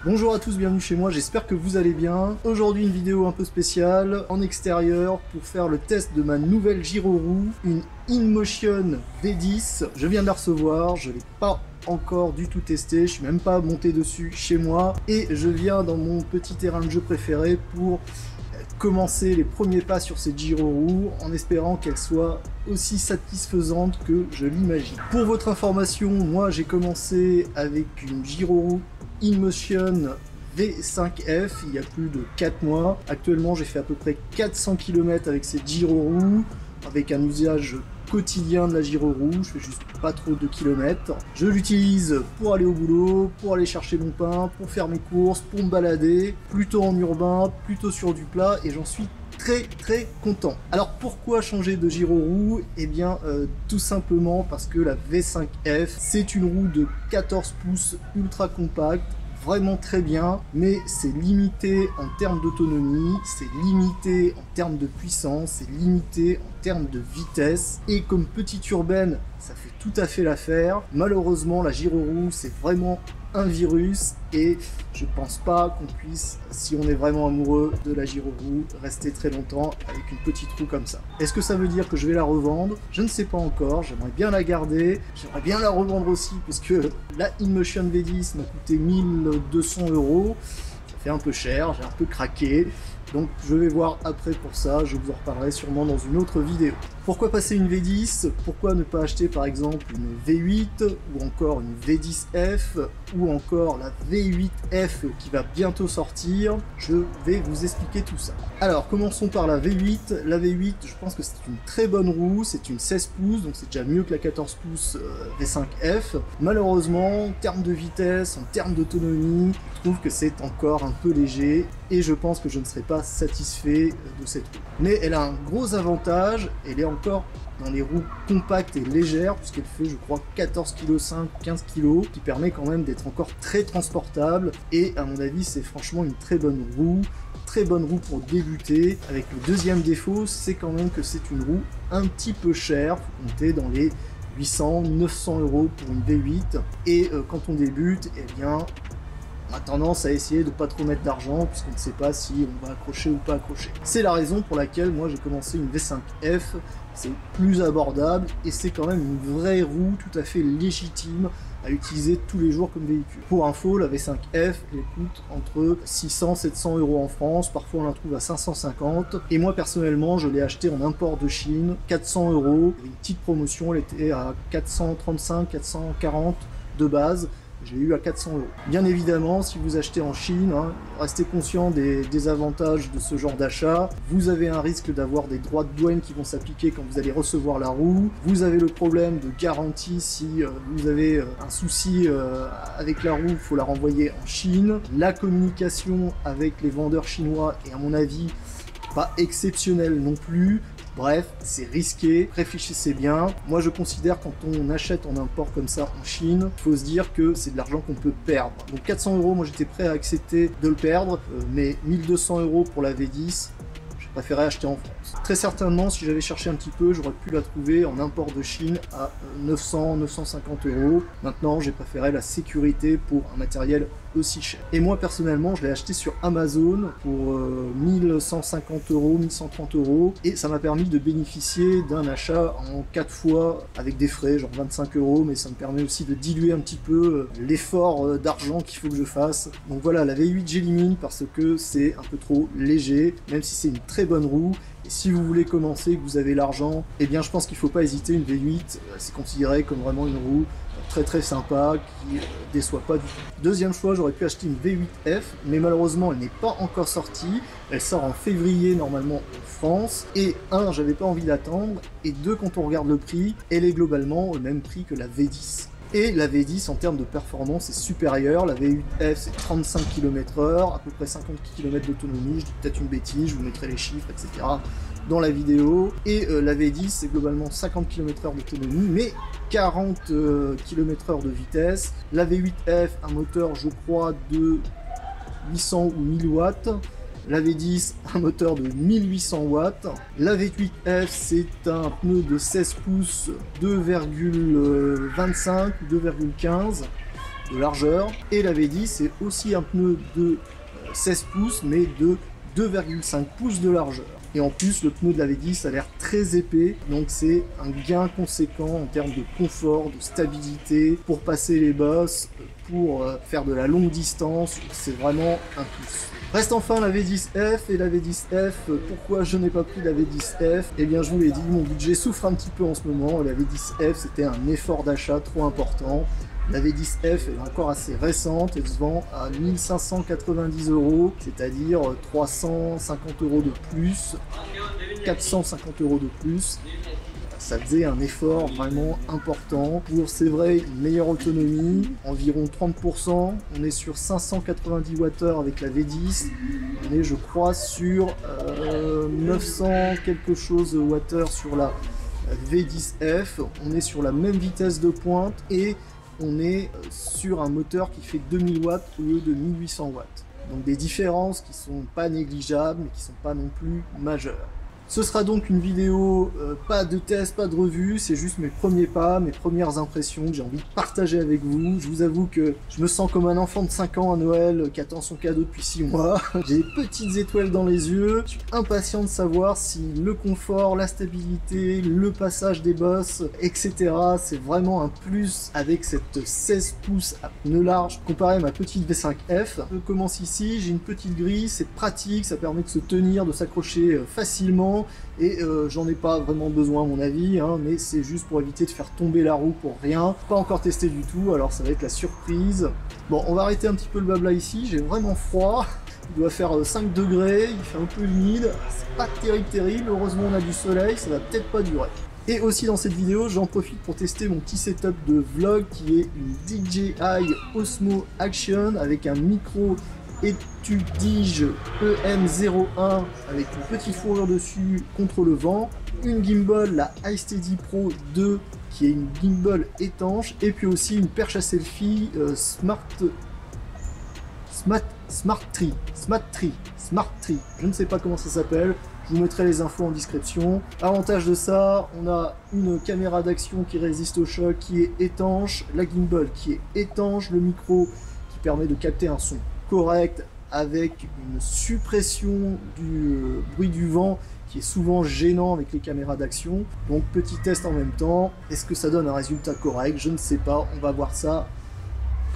Bonjour à tous, bienvenue chez moi, j'espère que vous allez bien. Aujourd'hui une vidéo un peu spéciale, en extérieur, pour faire le test de ma nouvelle gyro-roue, une InMotion V10. Je viens de la recevoir, je ne l'ai pas encore du tout testé, je suis même pas monté dessus chez moi, et je viens dans mon petit terrain de jeu préféré pour commencer les premiers pas sur cette gyro-roue en espérant qu'elle soit aussi satisfaisante que je l'imagine. Pour votre information, moi j'ai commencé avec une gyro-roue InMotion V5F il y a plus de 4 mois. Actuellement j'ai fait à peu près 400 km avec cette gyro-roue, avec un usage quotidien de la gyro-roue, je fais juste pas trop de kilomètres. Je l'utilise pour aller au boulot, pour aller chercher mon pain, pour faire mes courses, pour me balader, plutôt en urbain, plutôt sur du plat, et j'en suis très content. Alors pourquoi changer de gyro-roue? Eh bien tout simplement parce que la V5F c'est une roue de 14 pouces ultra compacte, vraiment très bien, mais c'est limité en termes d'autonomie, c'est limité en termes de puissance, c'est limité en termes de vitesse, et comme petite urbaine ça fait tout à fait l'affaire. Malheureusement la gyro-roue c'est vraiment un virus, et je pense pas qu'on puisse, si on est vraiment amoureux de la gyro-roue, rester très longtemps avec une petite roue comme ça. Est-ce que ça veut dire que je vais la revendre? Je ne sais pas encore, j'aimerais bien la garder, j'aimerais bien la revendre aussi, puisque la InMotion V10 m'a coûté 1200 €, ça fait un peu cher, j'ai un peu craqué. Donc je vais voir après pour ça, je vous en reparlerai sûrement dans une autre vidéo. Pourquoi passer une V10? Pourquoi ne pas acheter par exemple une V8 ou encore une V10F ou encore la V8F qui va bientôt sortir? Je vais vous expliquer tout ça. Alors commençons par la V8. La V8, je pense que c'est une très bonne roue, c'est une 16 pouces, donc c'est déjà mieux que la 14 pouces V5F. Malheureusement, en termes de vitesse, en termes d'autonomie, je trouve que c'est encore un peu léger, et je pense que je ne serai pas satisfait de cette roue. Mais elle a un gros avantage, elle est encore dans les roues compactes et légères, puisqu'elle fait je crois 14,5 kg, 15 kg, qui permet quand même d'être encore très transportable, et à mon avis c'est franchement une très bonne roue pour débuter. Avec le deuxième défaut, c'est quand même que c'est une roue un petit peu chère, faut compter dans les 800-900 € pour une V8, et quand on débute, eh bien on a tendance à essayer de pas trop mettre d'argent puisqu'on ne sait pas si on va accrocher ou pas accrocher. C'est la raison pour laquelle moi j'ai commencé une V5F, c'est plus abordable et c'est quand même une vraie roue tout à fait légitime à utiliser tous les jours comme véhicule. Pour info, la V5F elle coûte entre 600-700 € en France, parfois on la trouve à 550, et moi personnellement je l'ai acheté en import de Chine, 400 €, il y avait une petite promotion, elle était à 435-440 de base, j'ai eu à 400 €. Bien évidemment, si vous achetez en Chine, restez conscient des avantages de ce genre d'achat. Vous avez un risque d'avoir des droits de douane qui vont s'appliquer quand vous allez recevoir la roue. Vous avez le problème de garantie si vous avez un souci avec la roue, il faut la renvoyer en Chine. La communication avec les vendeurs chinois est à mon avis pas exceptionnelle non plus. Bref, c'est risqué, réfléchissez bien. Moi je considère quand on achète en import comme ça en Chine, il faut se dire que c'est de l'argent qu'on peut perdre. Donc 400 €, moi j'étais prêt à accepter de le perdre, mais 1200 € pour la V10, je préférais acheter en France. Très certainement, si j'avais cherché un petit peu, j'aurais pu la trouver en import de Chine à 900-950 €. Maintenant, j'ai préféré la sécurité pour un matériel aussi cher. Et moi, personnellement, je l'ai acheté sur Amazon pour 1150 €, 1130 €, et ça m'a permis de bénéficier d'un achat en 4 fois avec des frais, genre 25 €, mais ça me permet aussi de diluer un petit peu l'effort d'argent qu'il faut que je fasse. Donc voilà, la V8 j'élimine parce que c'est un peu trop léger, même si c'est une très bonne roue. Et si vous voulez commencer, que vous avez l'argent, eh bien je pense qu'il ne faut pas hésiter. Une V8, c'est considéré comme vraiment une roue très sympa, qui déçoit pas du tout. Deuxième choix, j'aurais pu acheter une V8F, mais malheureusement elle n'est pas encore sortie. Elle sort en février normalement en France, et un, j'avais pas envie d'attendre, et deux, quand on regarde le prix, elle est globalement au même prix que la V10. Et la V10 en termes de performance est supérieure. La V8F c'est 35 km/h, à peu près 50 km d'autonomie, je dis peut-être une bêtise, je vous mettrai les chiffres, etc. dans la vidéo. Et la V10 c'est globalement 50 km/h d'autonomie, mais 40 km/h de vitesse. La V8F, un moteur je crois de 800 ou 1000 watts. La V10, un moteur de 1800 watts. La V8F, c'est un pneu de 16 pouces 2,25 ou 2,15. de largeur. Et la V10 c'est aussi un pneu de 16 pouces mais de 2,5 pouces de largeur. Et en plus, le pneu de la V10 a l'air très épais, donc c'est un gain conséquent en termes de confort, de stabilité, pour passer les bosses, pour faire de la longue distance, c'est vraiment un plus. Reste enfin la V10F, et la V10F, pourquoi je n'ai pas pris la V10F? Eh bien je vous l'ai dit, mon budget souffre un petit peu en ce moment, et la V10F c'était un effort d'achat trop important. La V10F est encore assez récente, elle se vend à 1590 €, c'est-à-dire 350 € de plus, 450 € de plus. Ça faisait un effort vraiment important pour, c'est vrai, une meilleure autonomie, environ 30%. On est sur 590 Wh avec la V10. On est, je crois, sur 900 quelque chose Wh sur la V10F. On est sur la même vitesse de pointe et on est sur un moteur qui fait 2000 watts au lieu de 1800 watts. Donc des différences qui sont pas négligeables, mais qui sont pas non plus majeures. Ce sera donc une vidéo, pas de test, pas de revue, c'est juste mes premiers pas, mes premières impressions que j'ai envie de partager avec vous. Je vous avoue que je me sens comme un enfant de 5 ans à Noël qui attend son cadeau depuis 6 mois. J'ai des petites étoiles dans les yeux, je suis impatient de savoir si le confort, la stabilité, le passage des bosses, etc. c'est vraiment un plus avec cette 16 pouces à pneu large comparé à ma petite V5F. Je commence ici, j'ai une petite grille, c'est pratique, ça permet de se tenir, de s'accrocher facilement. Et j'en ai pas vraiment besoin à mon avis, hein, mais c'est juste pour éviter de faire tomber la roue pour rien. Pas encore testé du tout, alors ça va être la surprise. Bon, on va arrêter un petit peu le blabla ici, j'ai vraiment froid. Il doit faire 5 degrés, il fait un peu humide, c'est pas terrible, heureusement on a du soleil, ça va peut-être pas durer. Et aussi dans cette vidéo, j'en profite pour tester mon petit setup de vlog qui est une DJI Osmo Action avec un micro Etudige EM01 avec une petite fourrure dessus contre le vent, une gimbal, la iSteady Pro 2 qui est une gimbal étanche, et puis aussi une perche à selfie Smart Tree, je ne sais pas comment ça s'appelle, je vous mettrai les infos en description. Avantage de ça, on a une caméra d'action qui résiste au choc, qui est étanche, la gimbal qui est étanche, le micro qui permet de capter un son correct avec une suppression du bruit du vent qui est souvent gênant avec les caméras d'action. Donc petit test en même temps, est-ce que ça donne un résultat correct? Je ne sais pas, on va voir ça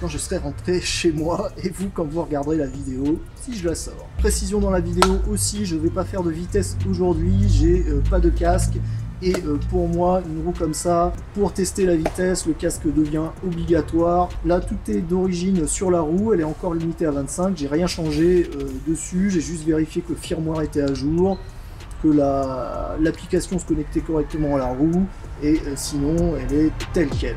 quand je serai rentré chez moi et vous quand vous regarderez la vidéo, si je la sors. Précision dans la vidéo aussi, je ne vais pas faire de vitesse aujourd'hui, j'ai pas de casque. Et pour moi, une roue comme ça, pour tester la vitesse, le casque devient obligatoire. Là, tout est d'origine sur la roue, elle est encore limitée à 25. J'ai rien changé dessus, j'ai juste vérifié que le firmware était à jour, que l'application se connectait correctement à la roue, et sinon, elle est telle quelle.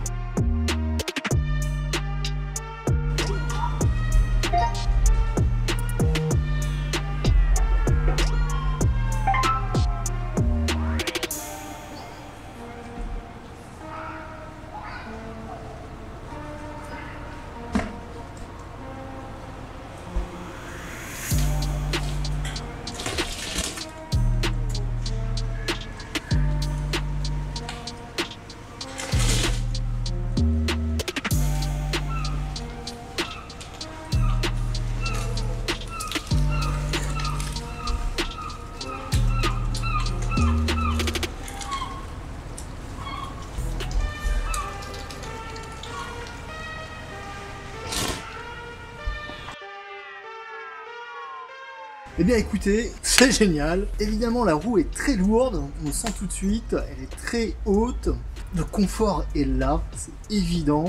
Eh bien écoutez, c'est génial. Évidemment la roue est très lourde, on le sent tout de suite, elle est très haute. Le confort est là, c'est évident.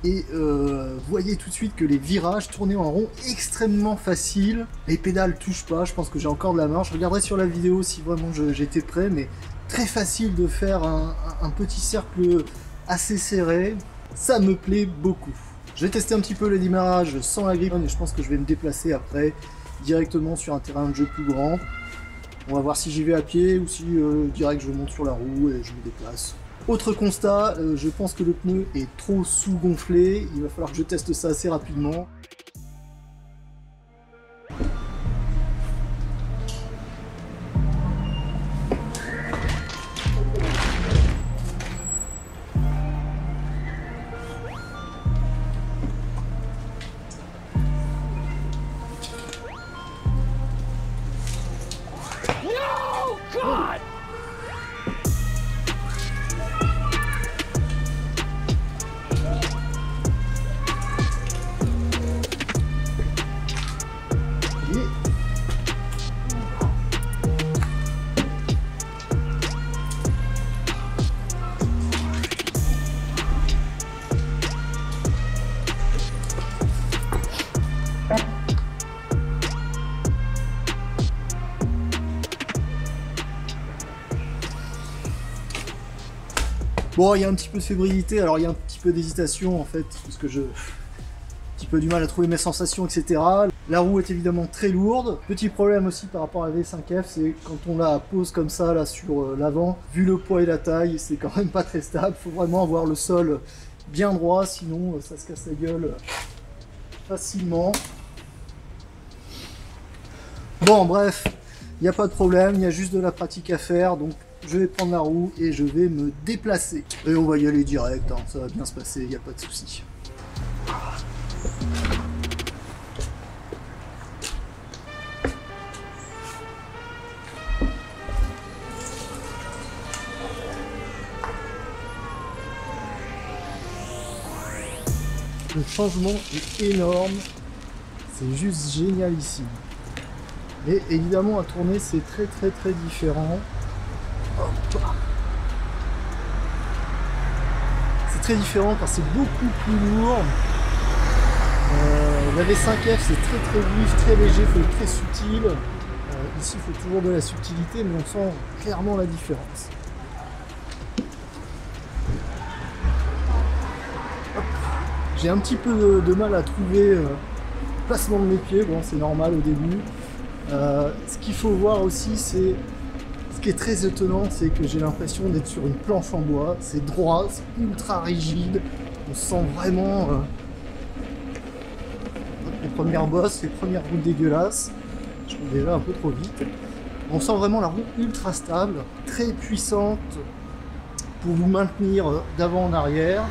Et vous voyez tout de suite que les virages tournés en rond extrêmement faciles. Les pédales touchent pas, je pense que j'ai encore de la marge. Je regarderai sur la vidéo si vraiment j'étais prêt, mais très facile de faire un petit cercle assez serré. Ça me plaît beaucoup. Je vais tester un petit peu le démarrage sans la grille, et je pense que je vais me déplacer après directement sur un terrain de jeu plus grand. On va voir si j'y vais à pied ou si direct je monte sur la roue et je me déplace. Autre constat, je pense que le pneu est trop sous-gonflé, il va falloir que je teste ça assez rapidement. Bon, il y a un petit peu de fébrilité, alors il y a un petit peu d'hésitation en fait, parce que j'ai un petit peu du mal à trouver mes sensations, etc. La roue est évidemment très lourde. Petit problème aussi par rapport à la V5F, c'est quand on la pose comme ça là sur l'avant, vu le poids et la taille, c'est quand même pas très stable. Faut vraiment avoir le sol bien droit, sinon ça se casse la gueule facilement. Bon, bref, il n'y a pas de problème, il y a juste de la pratique à faire, donc je vais prendre la roue et je vais me déplacer. Et on va y aller direct, hein, ça va bien se passer, il n'y a pas de souci. Le changement est énorme, c'est juste génial ici. Et évidemment à tourner c'est très différent. Hop. C'est très différent car c'est beaucoup plus lourd. La V5F c'est très vif, très léger, il faut être très subtil. Ici il faut toujours de la subtilité mais on sent clairement la différence. J'ai un petit peu de mal à trouver le placement de mes pieds, bon c'est normal au début. Ce qu'il faut voir aussi, c'est ce qui est très étonnant, c'est que j'ai l'impression d'être sur une planche en bois. C'est droit, c'est ultra rigide. On sent vraiment les premières bosses, les premières routes dégueulasses. Je trouve déjà un peu trop vite. On sent vraiment la roue ultra stable, très puissante pour vous maintenir d'avant en arrière.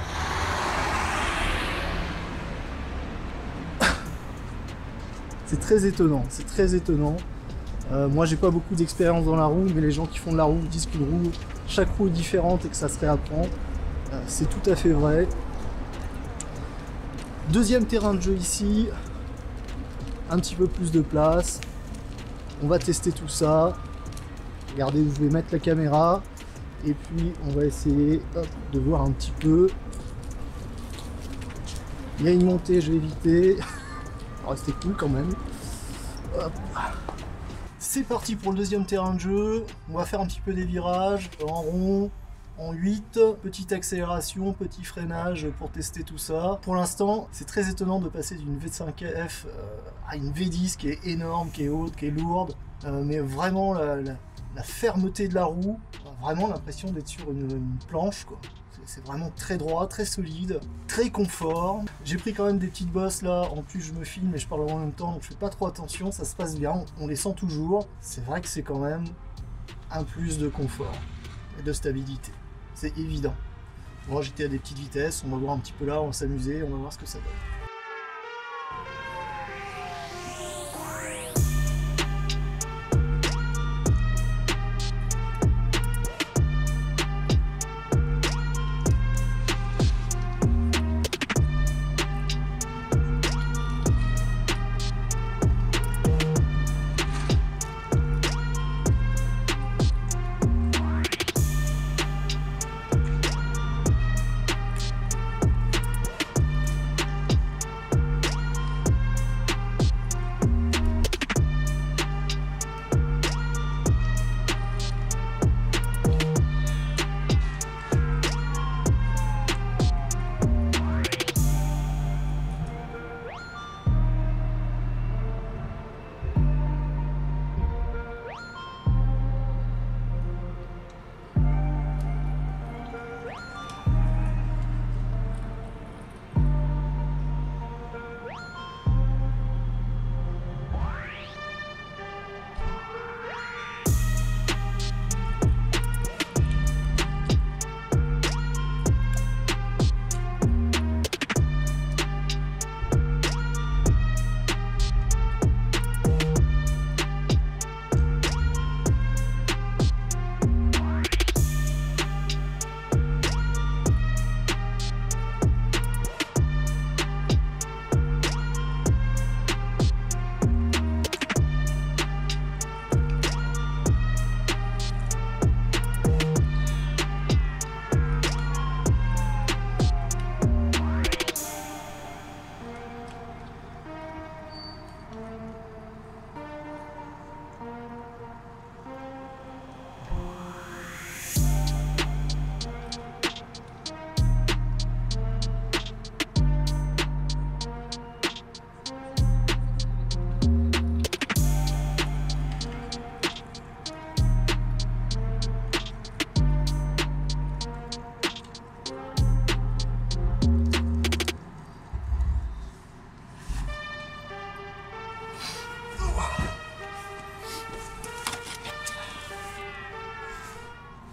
C'est très étonnant, c'est très étonnant. Moi j'ai pas beaucoup d'expérience dans la roue, mais les gens qui font de la roue disent qu'une roue, chaque roue est différente et que ça se réapprend. C'est tout à fait vrai. Deuxième terrain de jeu ici, un petit peu plus de place. On va tester tout ça. Regardez où je vais mettre la caméra. Et puis on va essayer de voir un petit peu. Il y a une montée, je vais éviter. Rester cool quand même. C'est parti pour le deuxième terrain de jeu. On va faire un petit peu des virages en rond, en 8, petite accélération, petit freinage pour tester tout ça. Pour l'instant, c'est très étonnant de passer d'une V5F à une V10 qui est énorme, qui est haute, qui est lourde, mais vraiment la fermeté de la roue, vraiment l'impression d'être sur une planche, quoi. C'est vraiment très droit, très solide, très confort. J'ai pris quand même des petites bosses là, en plus je me filme et je parle en même temps, donc je fais pas trop attention, ça se passe bien, on les sent toujours. C'est vrai que c'est quand même un plus de confort et de stabilité, c'est évident. Bon, j'étais à des petites vitesses, on va voir un petit peu là, on va s'amuser, on va voir ce que ça donne.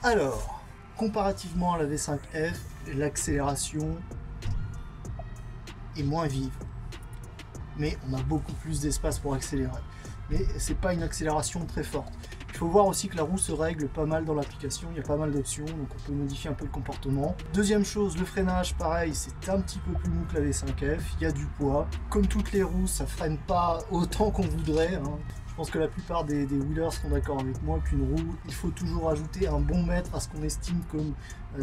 Alors, comparativement à la V5F, l'accélération est moins vive. Mais on a beaucoup plus d'espace pour accélérer. Mais c'est pas une accélération très forte. Il faut voir aussi que la roue se règle pas mal dans l'application, il y a pas mal d'options, donc on peut modifier un peu le comportement. Deuxième chose, le freinage, pareil, c'est un petit peu plus mou que la V5F, il y a du poids. Comme toutes les roues, ça freine pas autant qu'on voudrait, hein. Je pense que la plupart des wheelers seront d'accord avec moi qu'une roue, il faut toujours ajouter un bon mètre à ce qu'on estime comme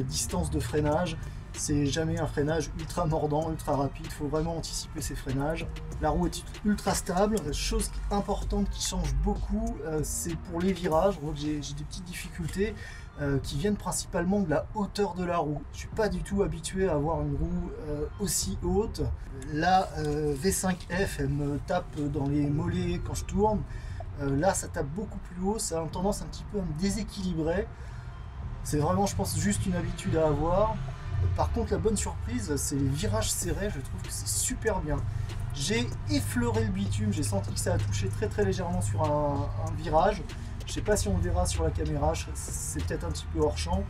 distance de freinage. C'est jamais un freinage ultra mordant, ultra rapide, il faut vraiment anticiper ces freinages. La roue est ultra stable. Chose importante qui change beaucoup, c'est pour les virages. J'ai des petites difficultés qui viennent principalement de la hauteur de la roue. Je suis pas du tout habitué à avoir une roue aussi haute. La V5F, elle me tape dans les mollets quand je tourne. Là, ça tape beaucoup plus haut, ça a tendance un petit peu à me déséquilibrer. C'est vraiment, je pense, juste une habitude à avoir. Par contre, la bonne surprise, c'est les virages serrés, je trouve que c'est super bien. J'ai effleuré le bitume, j'ai senti que ça a touché très légèrement sur un virage. Je sais pas si on le verra sur la caméra, c'est peut-être un petit peu hors champ,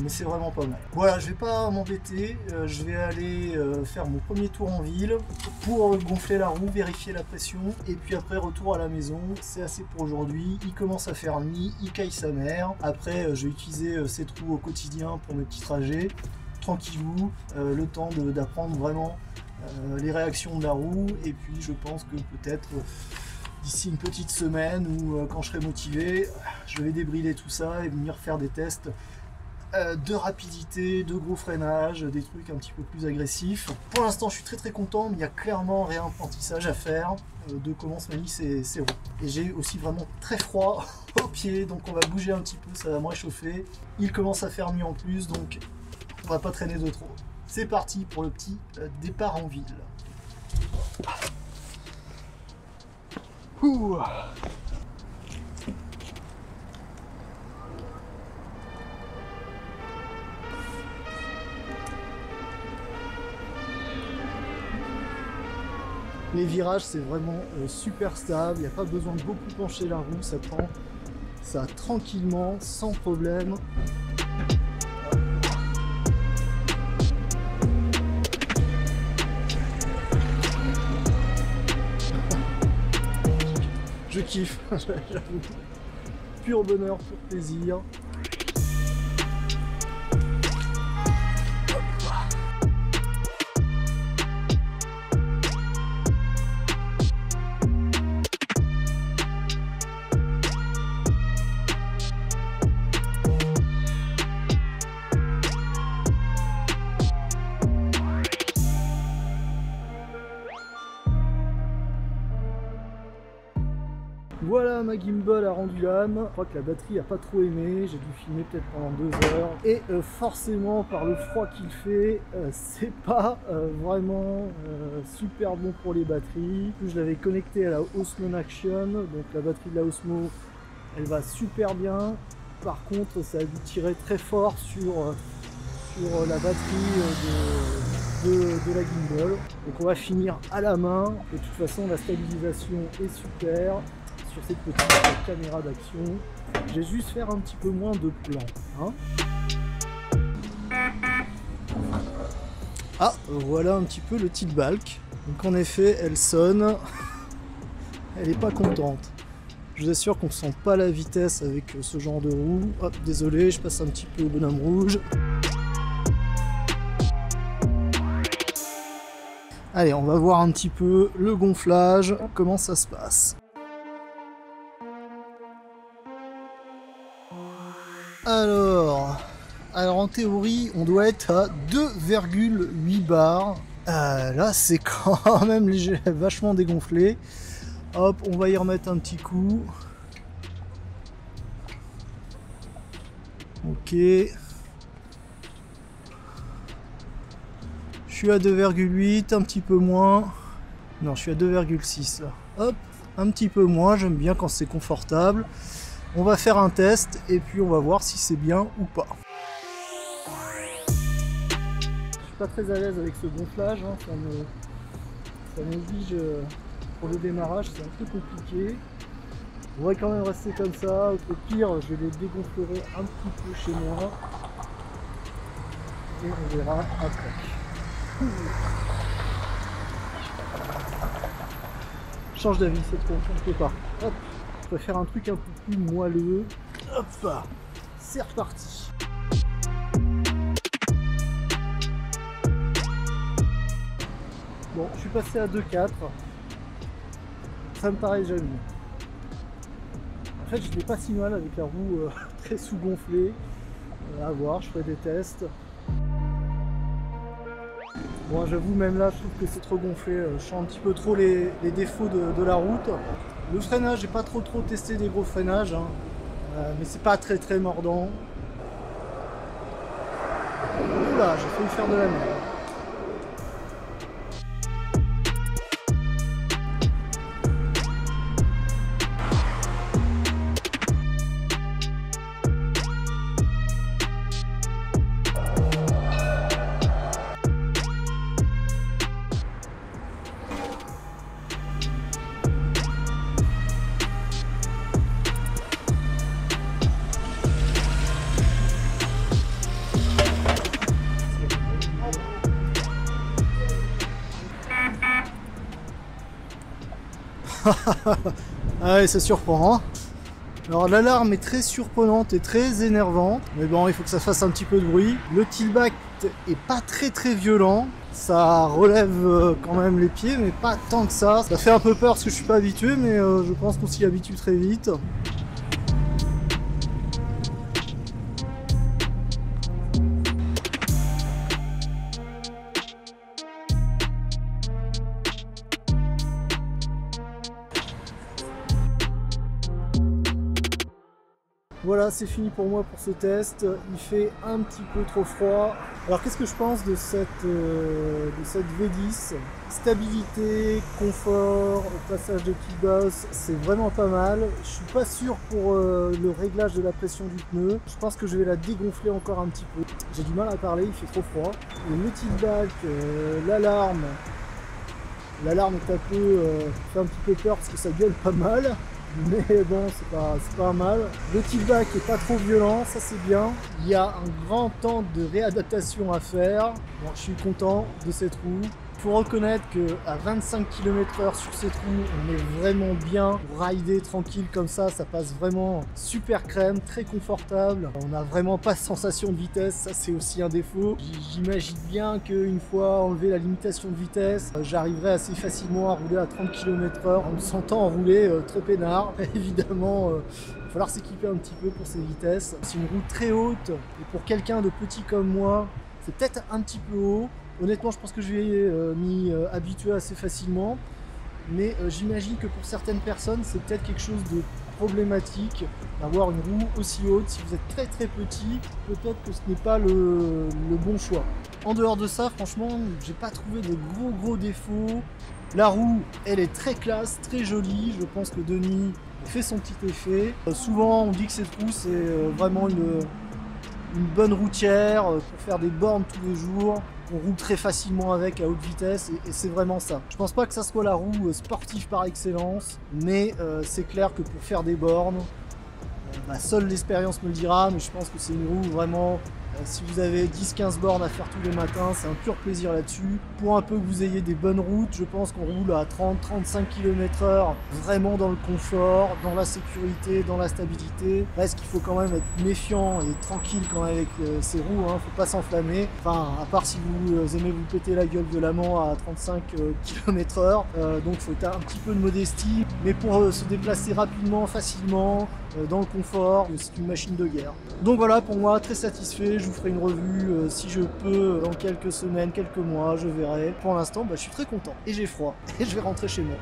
mais c'est vraiment pas mal. Voilà, je vais pas m'embêter, je vais aller faire mon premier tour en ville pour gonfler la roue, vérifier la pression, et puis après retour à la maison. C'est assez pour aujourd'hui, il commence à faire nuit, il caille sa mère. Après, je vais utiliser cette roue au quotidien pour mes petits trajets. Tranquillou, le temps d'apprendre vraiment les réactions de la roue, et puis je pense que peut-être d'ici une petite semaine ou quand je serai motivé, je vais débrider tout ça et venir faire des tests de rapidité, de gros freinage, des trucs un petit peu plus agressifs. Pour l'instant je suis très content, mais il y a clairement un réapprentissage à faire de comment se manient ces roues. Et j'ai aussi vraiment très froid aux pieds, donc on va bouger un petit peu, ça va me réchauffer. Il commence à faire nuit en plus, donc on va pas traîner de trop. C'est parti pour le petit départ en ville. Ouh. Les virages, c'est vraiment super stable, il n'y a pas besoin de beaucoup pencher la roue, ça prend ça tranquillement, sans problème. Je kiffe, j'avoue. Pur bonheur, pur plaisir. Voilà, ma gimbal a rendu l'âme. Je crois que la batterie a pas trop aimé, j'ai dû filmer peut-être pendant 2 heures. Et forcément, par le froid qu'il fait, c'est pas vraiment super bon pour les batteries. Je l'avais connecté à la Osmo Action, donc la batterie de la Osmo, elle va super bien. Par contre, ça a dû tirer très fort sur la batterie de la gimbal. Donc on va finir à la main. De toute façon, la stabilisation est super. Sur cette petite caméra d'action, je vais juste faire un petit peu moins de plans. Hein. Ah, voilà un petit peu le tilt balk. Donc en effet, elle sonne. Elle n'est pas contente. Je vous assure qu'on ne sent pas la vitesse avec ce genre de roue. Hop, désolé, je passe un petit peu au bonhomme rouge. Allez, on va voir un petit peu le gonflage, comment ça se passe. Alors en théorie, on doit être à 2,8 bars. Là, c'est quand même léger, vachement dégonflé. Hop, on va y remettre un petit coup. Ok. Je suis à 2,8, un petit peu moins. Non, je suis à 2,6 là. Hop, un petit peu moins, j'aime bien quand c'est confortable. On va faire un test et puis on va voir si c'est bien ou pas. Je suis pas très à l'aise avec ce gonflage, hein. Ça m'oblige pour le démarrage, c'est un peu compliqué. On va quand même rester comme ça. Au pire, je les dégonflerai un petit peu chez moi. Et on verra après. Change d'avis, cette fois, on ne peut pas. Hop, je préfère un truc un peu plus moelleux. Hop là, c'est reparti. Bon, je suis passé à 2,4. Ça me paraît déjà mieux. En fait, je n'étais pas si mal avec la roue très sous-gonflée. À voir, je ferai des tests. Bon, j'avoue, même là, je trouve que c'est trop gonflé. Je sens un petit peu trop les défauts de la route. Le freinage, j'ai pas trop testé des gros freinages, hein. Mais c'est pas très mordant. Oula, j'ai failli faire de la merde. Ah ouais, ça surprend, hein. Alors l'alarme est très surprenante et très énervante, mais bon, il faut que ça fasse un petit peu de bruit. Le tillback est pas très violent, ça relève quand même les pieds, mais pas tant que ça. Ça fait un peu peur parce que je suis pas habitué, mais je pense qu'on s'y habitue très vite. Voilà, c'est fini pour moi pour ce test. Il fait un petit peu trop froid. Alors qu'est-ce que je pense de cette V10? Stabilité, confort, au passage de T-Boss, c'est vraiment pas mal. Je suis pas sûr pour le réglage de la pression du pneu. Je pense que je vais la dégonfler encore un petit peu. J'ai du mal à parler, il fait trop froid. Le tillback, l'alarme est fait un petit peu peur parce que ça gueule pas mal. Mais bon, c'est pas mal. Le tillback est pas trop violent, ça c'est bien. Il y a un grand temps de réadaptation à faire. Bon, je suis content de cette roue. Il faut reconnaître qu'à 25 km/h sur cette roue, on est vraiment bien pour rider tranquille comme ça passe vraiment super crème, très confortable. On n'a vraiment pas de sensation de vitesse, ça c'est aussi un défaut. J'imagine bien qu'une fois enlevé la limitation de vitesse, j'arriverai assez facilement à rouler à 30 km/h en me sentant rouler très peinard. Évidemment, il va falloir s'équiper un petit peu pour ces vitesses. C'est une roue très haute et pour quelqu'un de petit comme moi, c'est peut-être un petit peu haut. Honnêtement, je pense que je vais m'y habituer assez facilement, mais j'imagine que pour certaines personnes, c'est peut-être quelque chose de problématique d'avoir une roue aussi haute. Si vous êtes très petit, peut-être que ce n'est pas le bon choix. En dehors de ça, franchement, j'ai pas trouvé de gros défauts. La roue, elle est très classe, très jolie. Je pense que Denis fait son petit effet. Souvent, on dit que cette roue, c'est vraiment une bonne routière pour faire des bornes tous les jours. On roule très facilement avec à haute vitesse et c'est vraiment ça. Je pense pas que ça soit la roue sportive par excellence, mais c'est clair que pour faire des bornes, seule l'expérience me le dira, mais je pense que c'est une roue vraiment, si vous avez 10-15 bornes à faire tous les matins, c'est un pur plaisir là-dessus. Pour un peu que vous ayez des bonnes routes, je pense qu'on roule à 30-35 km/h, vraiment dans le confort, dans la sécurité, dans la stabilité. Reste qu'il faut quand même être méfiant et tranquille quand même avec ces roues, hein, faut pas s'enflammer. Enfin, à part si vous aimez vous péter la gueule violemment à 35 km/h, donc faut être un petit peu de modestie. Mais pour se déplacer rapidement, facilement, dans le confort, c'est une machine de guerre. Donc voilà, pour moi, très satisfait. Je vous ferai une revue si je peux dans quelques semaines, quelques mois, je verrai. Pour l'instant, je suis très content et j'ai froid et je vais rentrer chez moi.